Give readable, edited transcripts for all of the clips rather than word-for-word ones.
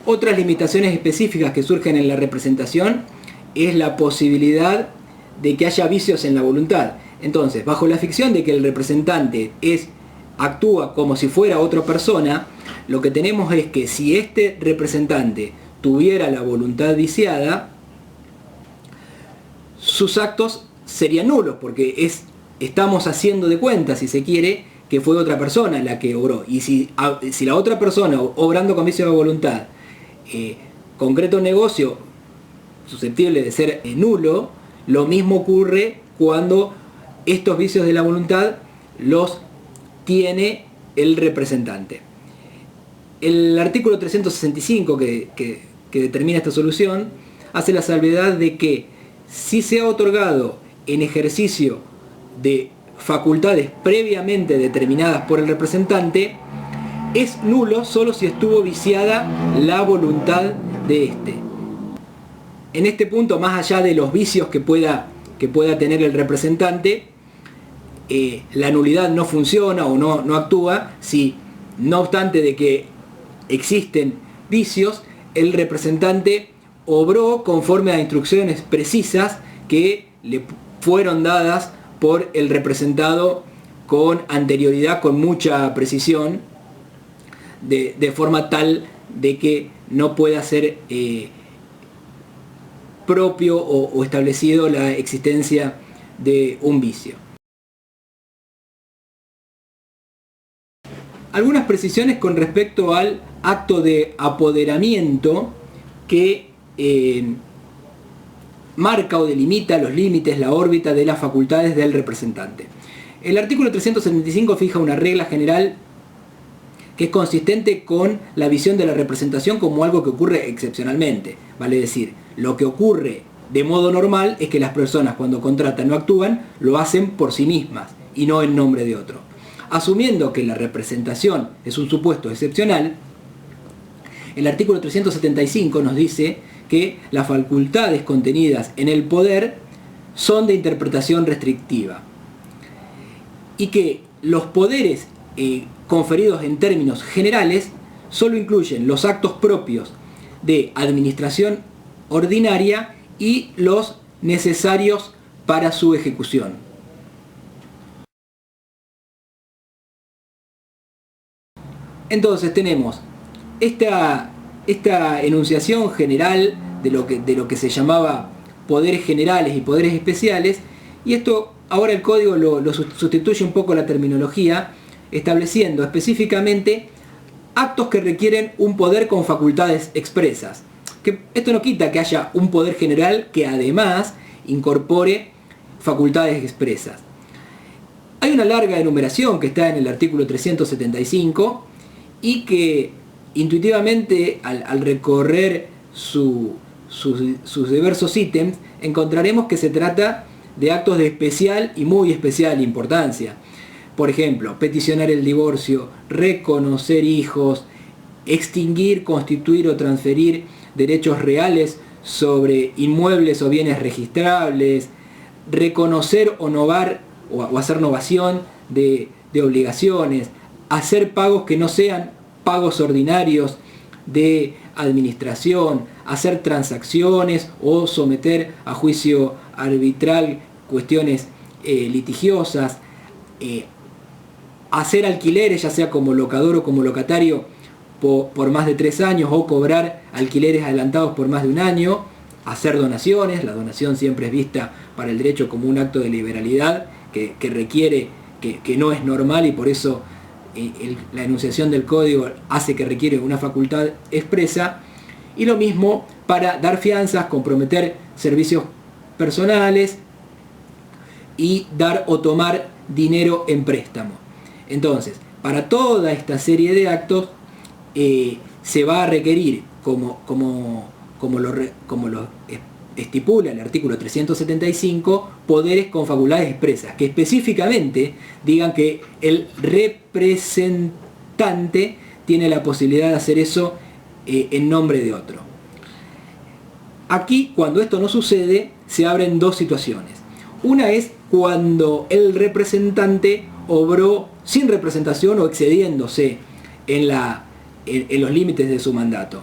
Otras limitaciones específicas que surgen en la representación es la posibilidad de que haya vicios en la voluntad. Entonces, bajo la ficción de que el representante actúa como si fuera otra persona, lo que tenemos es que si este representante tuviera la voluntad viciada, sus actos serían nulos, porque estamos haciendo de cuenta, si se quiere, que fue otra persona la que obró. Y si la otra persona, obrando con vicio de voluntad, concreta un negocio susceptible de ser nulo, lo mismo ocurre cuando estos vicios de la voluntad los tiene el representante. El artículo 365 que determina esta solución hace la salvedad de que si se ha otorgado en ejercicio de facultades previamente determinadas por el representante, es nulo solo si estuvo viciada la voluntad de éste. En este punto, más allá de los vicios que pueda tener el representante, la nulidad no funciona o no actúa si, no obstante de que existen vicios, el representante obró conforme a instrucciones precisas que le fueron dadas por el representado con anterioridad, con mucha precisión, de forma tal de que no pueda ser propio o establecido la existencia de un vicio. Algunas precisiones con respecto al acto de apoderamiento que marca o delimita los límites, la órbita de las facultades del representante. El artículo 375 fija una regla general que es consistente con la visión de la representación como algo que ocurre excepcionalmente. Vale decir, lo que ocurre de modo normal es que las personas cuando contratan o actúan lo hacen por sí mismas y no en nombre de otro. Asumiendo que la representación es un supuesto excepcional, el artículo 375 nos dice que las facultades contenidas en el poder son de interpretación restrictiva y que los poderes conferidos en términos generales solo incluyen los actos propios de administración ordinaria y los necesarios para su ejecución. Entonces tenemos esta enunciación general de lo que se llamaba poderes generales y poderes especiales, y esto ahora el código lo sustituye un poco la terminología, estableciendo específicamente actos que requieren un poder con facultades expresas. Que esto no quita que haya un poder general que además incorpore facultades expresas. Hay una larga enumeración que está en el artículo 375 y que intuitivamente al recorrer sus diversos ítems encontraremos que se trata de actos de especial y muy especial importancia. Por ejemplo, peticionar el divorcio, reconocer hijos, extinguir, constituir o transferir derechos reales sobre inmuebles o bienes registrables, reconocer o novar o hacer novación de obligaciones, hacer pagos que no sean pagos ordinarios de administración, hacer transacciones o someter a juicio arbitral cuestiones litigiosas, hacer alquileres, ya sea como locador o como locatario, por más de 3 años o cobrar alquileres adelantados por más de 1 año, hacer donaciones. La donación siempre es vista para el derecho como un acto de liberalidad que requiere, que no es normal, y por eso la enunciación del código hace que requiere una facultad expresa. Y lo mismo para dar fianzas, comprometer servicios personales y dar o tomar dinero en préstamo. Entonces, para toda esta serie de actos se va a requerir, como lo estipula el artículo 375, poderes con facultades expresas, que específicamente digan que el representante tiene la posibilidad de hacer eso en nombre de otro. Aquí, cuando esto no sucede, se abren 2 situaciones. Una es cuando el representante obró sin representación o excediéndose en los límites de su mandato.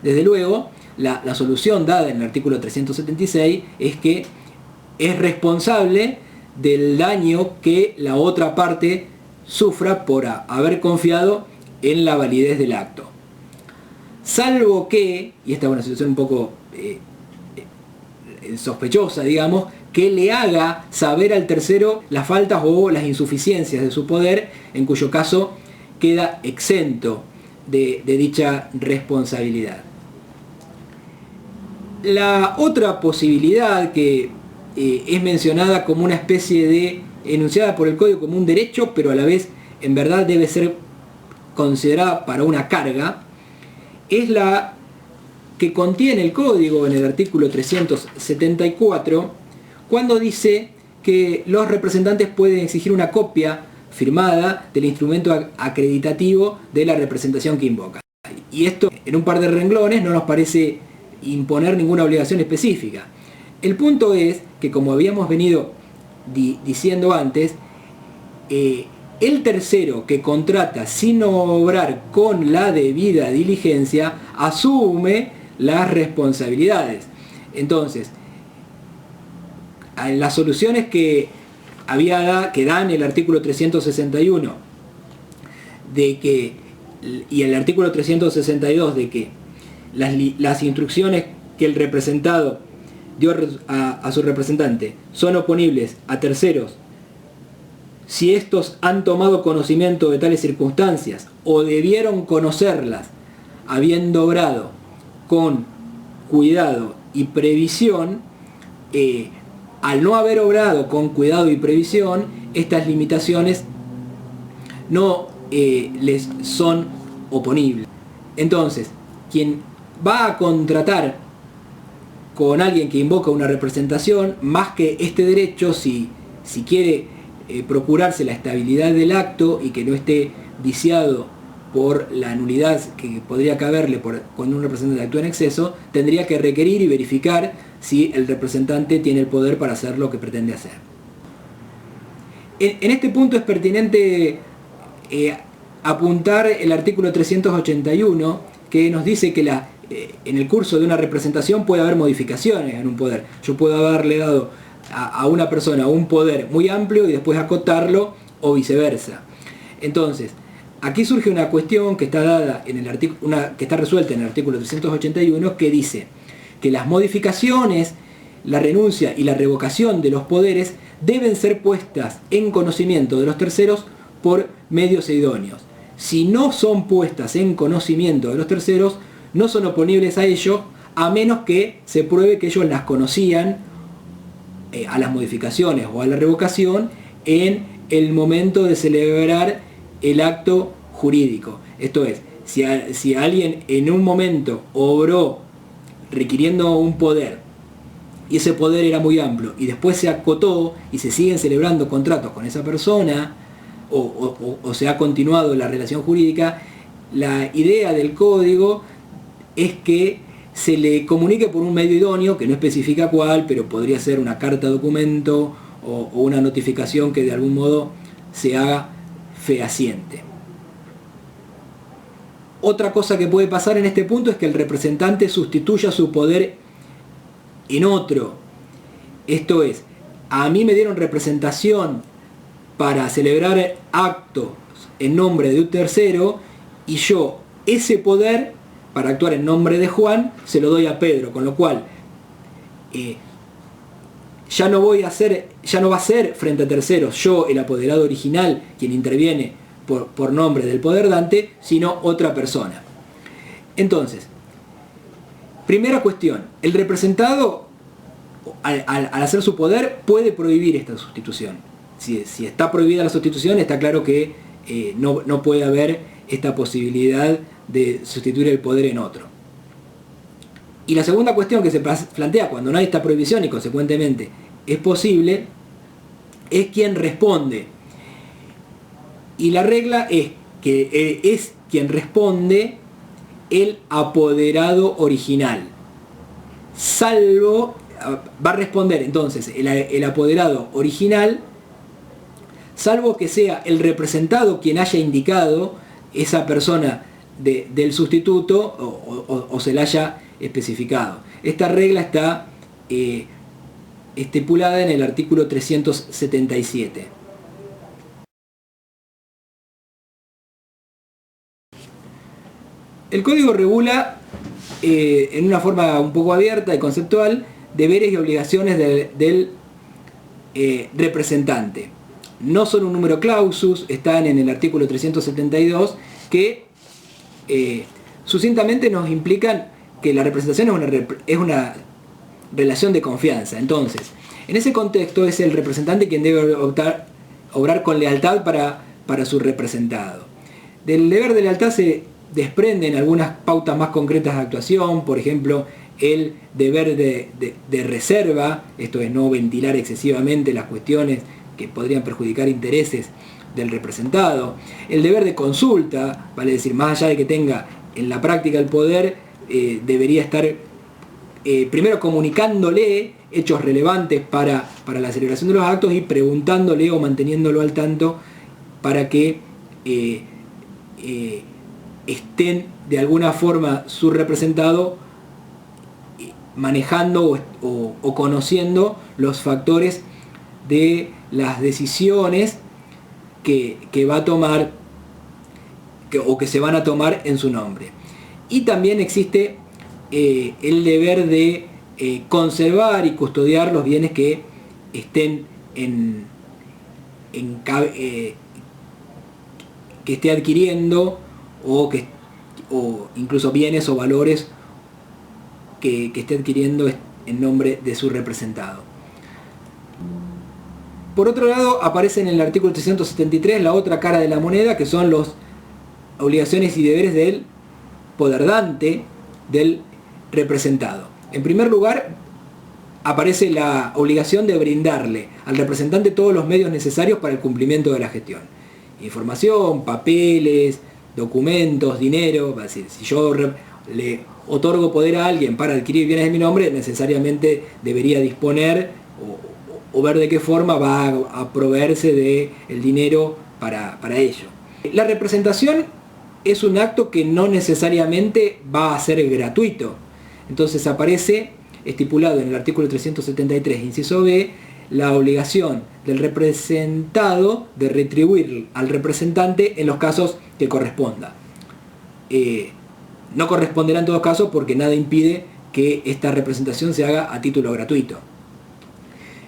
Desde luego, la solución dada en el artículo 376 es que es responsable del daño que la otra parte sufra por haber confiado en la validez del acto. Salvo que, y esta es una situación un poco sospechosa, digamos, que le haga saber al tercero las faltas o las insuficiencias de su poder, en cuyo caso queda exento de dicha responsabilidad. La otra posibilidad que es mencionada como una especie de, enunciada por el código como un derecho, pero a la vez en verdad debe ser considerada para una carga, es la que contiene el código en el artículo 374, cuando dice que los representantes pueden exigir una copia firmada del instrumento acreditativo de la representación que invoca. Y esto, en un par de renglones, no nos parece imponer ninguna obligación específica. El punto es que, como habíamos venido diciendo antes, el tercero que contrata sin obrar con la debida diligencia asume las responsabilidades. Entonces, las soluciones que dan el artículo 361 y el artículo 362 de que las instrucciones que el representado dio a su representante son oponibles a terceros si estos han tomado conocimiento de tales circunstancias o debieron conocerlas habiendo obrado con cuidado y previsión, al no haber obrado con cuidado y previsión, estas limitaciones no les son oponibles. Entonces, quien va a contratar con alguien que invoca una representación, más que este derecho, si quiere procurarse la estabilidad del acto y que no esté viciado por la nulidad que podría caberle cuando un representante actúa en exceso, tendría que requerir y verificar si el representante tiene el poder para hacer lo que pretende hacer. En este punto es pertinente apuntar el artículo 381, que nos dice que en el curso de una representación puede haber modificaciones en un poder. Yo puedo haberle dado a una persona un poder muy amplio y después acotarlo, o viceversa. Entonces, aquí surge una cuestión que está dada en el que está resuelta en el artículo 381, que dice que las modificaciones, la renuncia y la revocación de los poderes deben ser puestas en conocimiento de los terceros por medios idóneos. Si no son puestas en conocimiento de los terceros, no son oponibles a ellos, a menos que se pruebe que ellos las conocían a las modificaciones o a la revocación en el momento de celebrar el acto jurídico. Esto es, si alguien en un momento obró requiriendo un poder y ese poder era muy amplio y después se acotó y se siguen celebrando contratos con esa persona o se ha continuado la relación jurídica, la idea del código es que se le comunique por un medio idóneo, que no especifica cuál, pero podría ser una carta documento o una notificación que de algún modo se haga fehaciente. Otra cosa que puede pasar en este punto es que el representante sustituya su poder en otro. Esto es, a mí me dieron representación para celebrar actos en nombre de un tercero y yo ese poder para actuar en nombre de Juan se lo doy a Pedro, con lo cual ya no va a ser frente a terceros yo el apoderado original quien interviene por nombre del poder dante, sino otra persona. Entonces, primera cuestión, el representado al hacer su poder puede prohibir esta sustitución. Si está prohibida la sustitución, está claro que no puede haber esta posibilidad de sustituir el poder en otro. Y la segunda cuestión que se plantea cuando no hay esta prohibición y consecuentemente es posible, es quien responde. Y la regla es que es quien responde el apoderado original. Salvo, va a responder entonces el apoderado original, salvo que sea el representado quien haya indicado esa persona del sustituto o se la haya especificado. Esta regla está estipulada en el artículo 377. El código regula en una forma un poco abierta y conceptual deberes y obligaciones del representante. No son un número clausus, están en el artículo 372, que sucintamente nos implican que la representación es una relación de confianza. Entonces, en ese contexto es el representante quien debe obrar con lealtad para su representado. Del deber de lealtad se desprenden algunas pautas más concretas de actuación, por ejemplo, el deber de reserva, esto es no ventilar excesivamente las cuestiones que podrían perjudicar intereses del representado, el deber de consulta, vale decir, más allá de que tenga en la práctica el poder, debería estar primero comunicándole hechos relevantes para la celebración de los actos y preguntándole o manteniéndolo al tanto para que estén de alguna forma su representado manejando o conociendo los factores de las decisiones que va a tomar o que se van a tomar en su nombre. Y también existe el deber de conservar y custodiar los bienes que estén que esté adquiriendo o incluso bienes o valores que esté adquiriendo en nombre de su representado. Por otro lado, aparece en el artículo 373 la otra cara de la moneda, que son las obligaciones y deberes del poderdante, del representado. En primer lugar, aparece la obligación de brindarle al representante todos los medios necesarios para el cumplimiento de la gestión. Información, papeles, documentos, dinero. Es decir, si yo le otorgo poder a alguien para adquirir bienes de mi nombre, necesariamente debería disponer o ver de qué forma va a proveerse del dinero para ello. La representación es un acto que no necesariamente va a ser gratuito. Entonces aparece estipulado en el artículo 373, inciso B, la obligación del representado de retribuir al representante en los casos que corresponda. No corresponderá en todos casos porque nada impide que esta representación se haga a título gratuito.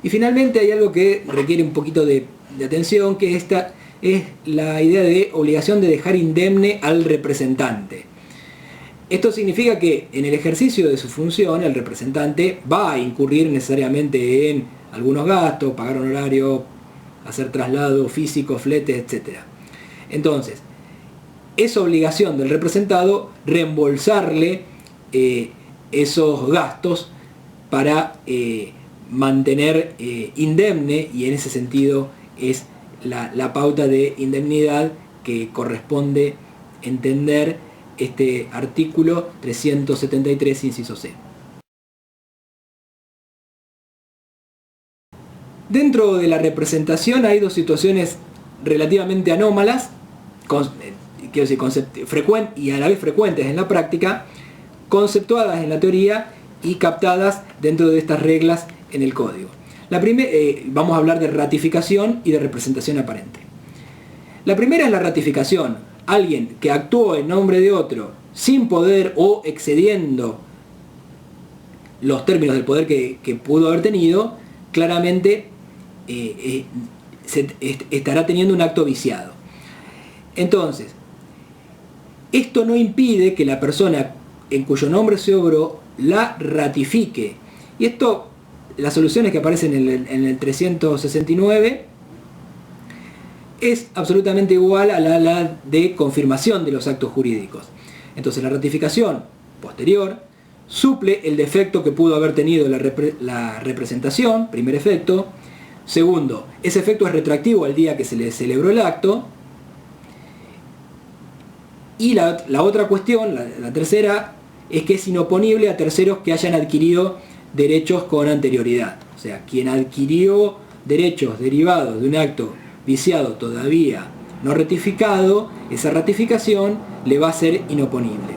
Y finalmente hay algo que requiere un poquito de atención, que esta es la idea de obligación de dejar indemne al representante. Esto significa que en el ejercicio de su función el representante va a incurrir necesariamente en algunos gastos, pagar honorario, hacer traslado físico, flete, etc. Entonces, es obligación del representado reembolsarle esos gastos para mantener indemne, y en ese sentido es la pauta de indemnidad que corresponde entender este artículo 373, inciso C. Dentro de la representación hay dos situaciones relativamente anómalas, y a la vez frecuentes en la práctica, conceptuadas en la teoría y captadas dentro de estas reglas en el código. Vamos a hablar de ratificación y de representación aparente. La primera es la ratificación. Alguien que actuó en nombre de otro sin poder o excediendo los términos del poder que pudo haber tenido, claramente estará teniendo un acto viciado. Entonces, esto no impide que la persona en cuyo nombre se obró la ratifique. Y esto, las soluciones que aparecen en el 369 es absolutamente igual a la de confirmación de los actos jurídicos. Entonces la ratificación posterior suple el defecto que pudo haber tenido la representación, primer efecto. Segundo, ese efecto es retroactivo al día que se le celebró el acto. Y la otra cuestión, la tercera, es que es inoponible a terceros que hayan adquirido derechos con anterioridad. O sea, quien adquirió derechos derivados de un acto viciado todavía no ratificado, esa ratificación le va a ser inoponible.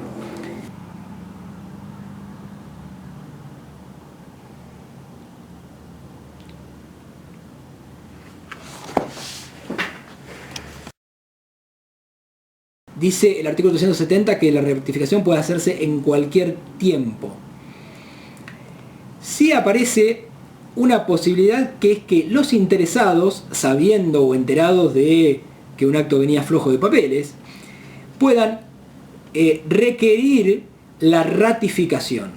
Dice el artículo 370 que la rectificación puede hacerse en cualquier tiempo. Sí aparece una posibilidad, que es que los interesados, sabiendo o enterados de que un acto venía flojo de papeles, puedan requerir la ratificación.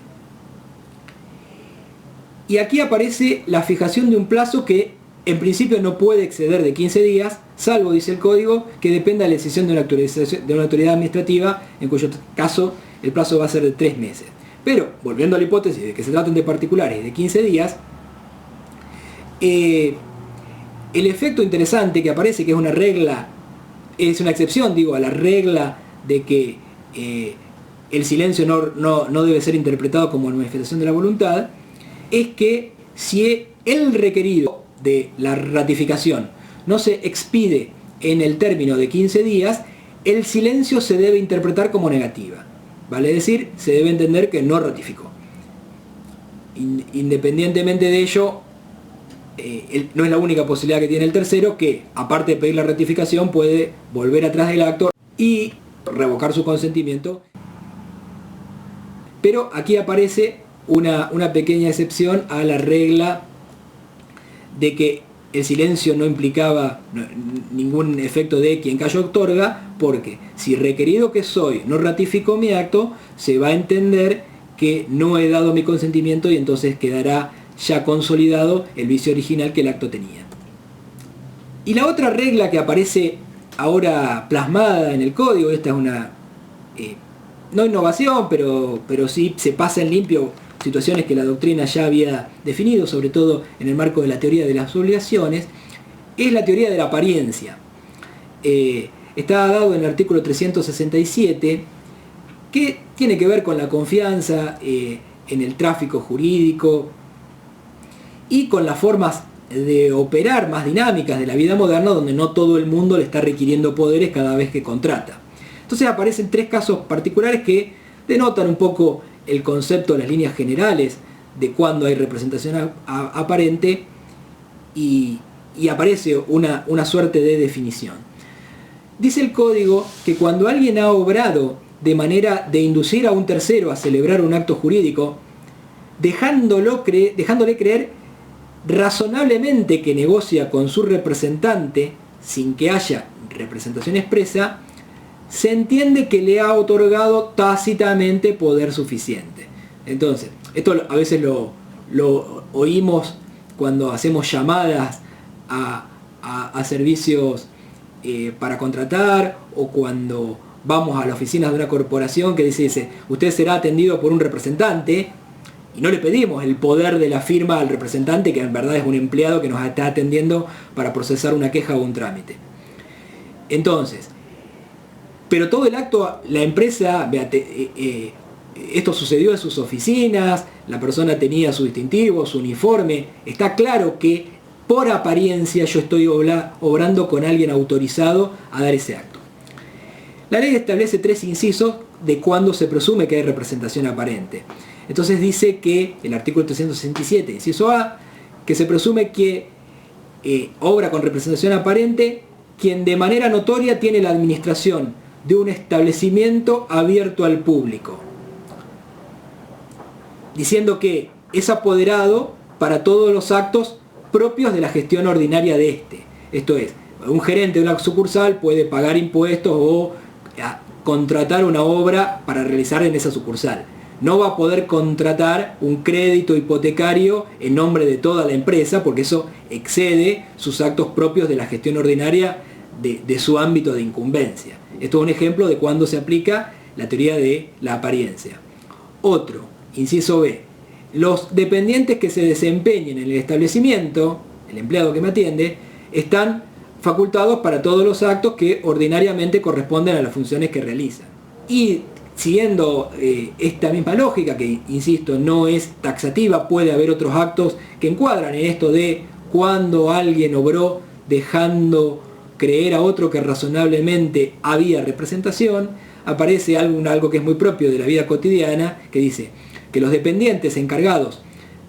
Y aquí aparece la fijación de un plazo que en principio no puede exceder de 15 días, salvo, dice el código, que dependa de la decisión de una autoridad administrativa, en cuyo caso el plazo va a ser de 3 meses. Pero, volviendo a la hipótesis de que se traten de particulares de 15 días, el efecto interesante que aparece, que es una regla, es una excepción, digo, a la regla de que el silencio no debe ser interpretado como manifestación de la voluntad, es que si el requerido de la ratificación no se expide en el término de 15 días, el silencio se debe interpretar como negativa. Vale decir, se debe entender que no ratificó. Independientemente de ello, no es la única posibilidad que tiene el tercero, que aparte de pedir la ratificación puede volver atrás del acto y revocar su consentimiento. Pero aquí aparece una pequeña excepción a la regla de que el silencio no implicaba ningún efecto de quien callo otorga, porque si requerido que soy no ratificó mi acto, se va a entender que no he dado mi consentimiento y entonces quedará ya consolidado el vicio original que el acto tenía. Y la otra regla que aparece ahora plasmada en el código, esta es una no innovación, pero sí se pasa en limpio situaciones que la doctrina ya había definido, sobre todo en el marco de la teoría de las obligaciones, es la teoría de la apariencia. Está dado en el artículo 367, que tiene que ver con la confianza en el tráfico jurídico y con las formas de operar más dinámicas de la vida moderna, donde no todo el mundo le está requiriendo poderes cada vez que contrata. Entonces aparecen 3 casos particulares que denotan un poco el concepto, las líneas generales de cuando hay representación aparente, y aparece una suerte de definición. Dice el código que cuando alguien ha obrado de manera de inducir a un tercero a celebrar un acto jurídico, dejándole creer razonablemente que negocia con su representante sin que haya representación expresa, se entiende que le ha otorgado tácitamente poder suficiente. Entonces, esto a veces lo oímos cuando hacemos llamadas a servicios para contratar, o cuando vamos a la oficina de una corporación que dice, usted será atendido por un representante, y no le pedimos el poder de la firma al representante, que en verdad es un empleado que nos está atendiendo para procesar una queja o un trámite. Entonces, pero todo el acto, la empresa, esto sucedió en sus oficinas, la persona tenía su distintivo, su uniforme, está claro que por apariencia yo estoy obrando con alguien autorizado a dar ese acto. La ley establece 3 incisos de cuándo se presume que hay representación aparente. Entonces dice que el artículo 367, inciso A, que se presume que obra con representación aparente quien de manera notoria tiene la administración de un establecimiento abierto al público, diciendo que es apoderado para todos los actos propios de la gestión ordinaria de este. Esto es, un gerente de una sucursal puede pagar impuestos o contratar una obra para realizar en esa sucursal. No va a poder contratar un crédito hipotecario en nombre de toda la empresa, porque eso excede sus actos propios de la gestión ordinaria de su ámbito de incumbencia. Esto es un ejemplo de cuando se aplica la teoría de la apariencia. Otro, inciso B, los dependientes que se desempeñen en el establecimiento, el empleado que me atiende, están facultados para todos los actos que ordinariamente corresponden a las funciones que realizan. Y siguiendo esta misma lógica, que insisto, no es taxativa, puede haber otros actos que encuadran en esto de cuando alguien obró dejando creer a otro que razonablemente había representación, aparece algo que es muy propio de la vida cotidiana, que dice que los dependientes encargados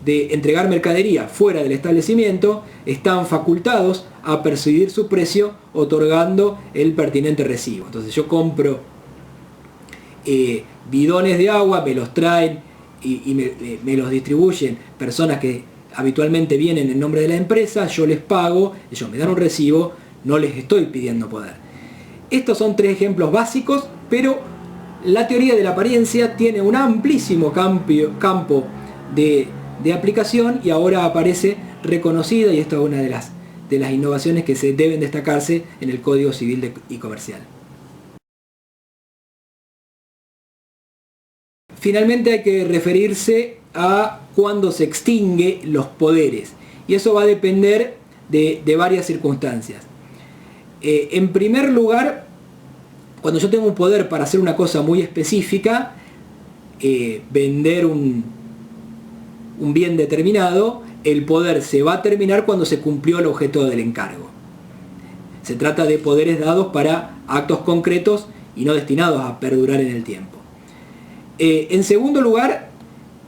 de entregar mercadería fuera del establecimiento, están facultados a percibir su precio otorgando el pertinente recibo. Entonces yo compro bidones de agua, me los traen y me los distribuyen personas que habitualmente vienen en nombre de la empresa, yo les pago, ellos me dan un recibo, no les estoy pidiendo poder. Estos son 3 ejemplos básicos, pero la teoría de la apariencia tiene un amplísimo campo de aplicación y ahora aparece reconocida, y esta es una de las innovaciones que se deben destacarse en el Código Civil y Comercial. Finalmente hay que referirse a cuándo se extingue los poderes, y eso va a depender de varias circunstancias. En primer lugar, cuando yo tengo un poder para hacer una cosa muy específica, vender un bien determinado, el poder se va a terminar cuando se cumplió el objeto del encargo. Se trata de poderes dados para actos concretos y no destinados a perdurar en el tiempo. En segundo lugar,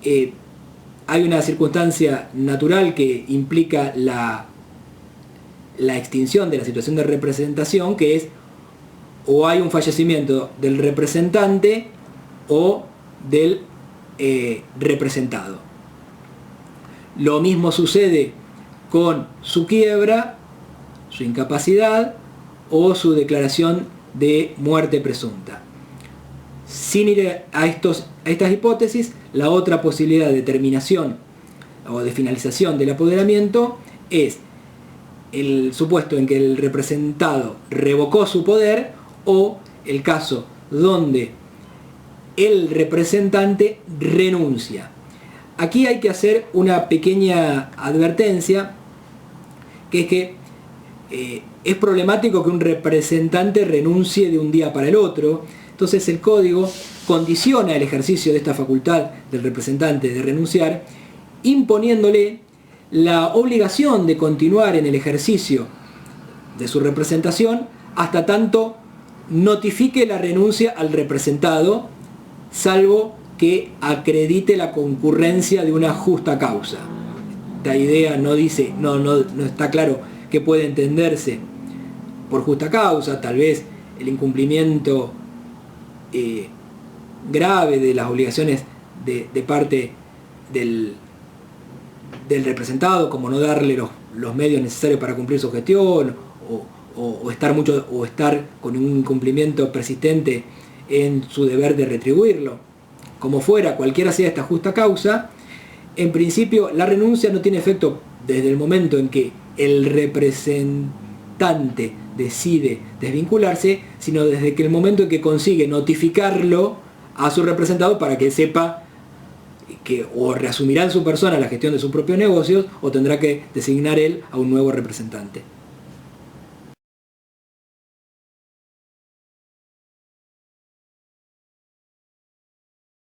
hay una circunstancia natural que implica la extinción de la situación de representación, que es o hay un fallecimiento del representante o del representado. Lo mismo sucede con su quiebra, su incapacidad o su declaración de muerte presunta. Sin ir a estas hipótesis, la otra posibilidad de terminación o de finalización del apoderamiento es el supuesto en que el representado revocó su poder o el caso donde el representante renuncia. Aquí hay que hacer una pequeña advertencia, que es que es problemático que un representante renuncie de un día para el otro. Entonces el código condiciona el ejercicio de esta facultad del representante de renunciar, imponiéndole la obligación de continuar en el ejercicio de su representación hasta tanto notifique la renuncia al representado, salvo que acredite la concurrencia de una justa causa. Esta idea no está claro qué puede entenderse por justa causa, tal vez el incumplimiento grave de las obligaciones de parte del representado, como no darle los medios necesarios para cumplir su gestión, o estar con un incumplimiento persistente en su deber de retribuirlo. Como fuera, cualquiera sea esta justa causa, en principio la renuncia no tiene efecto desde el momento en que el representante decide desvincularse, sino desde que el momento en que consigue notificarlo a su representado para que sepa que o reasumirá en su persona la gestión de sus propios negocios o tendrá que designar él a un nuevo representante.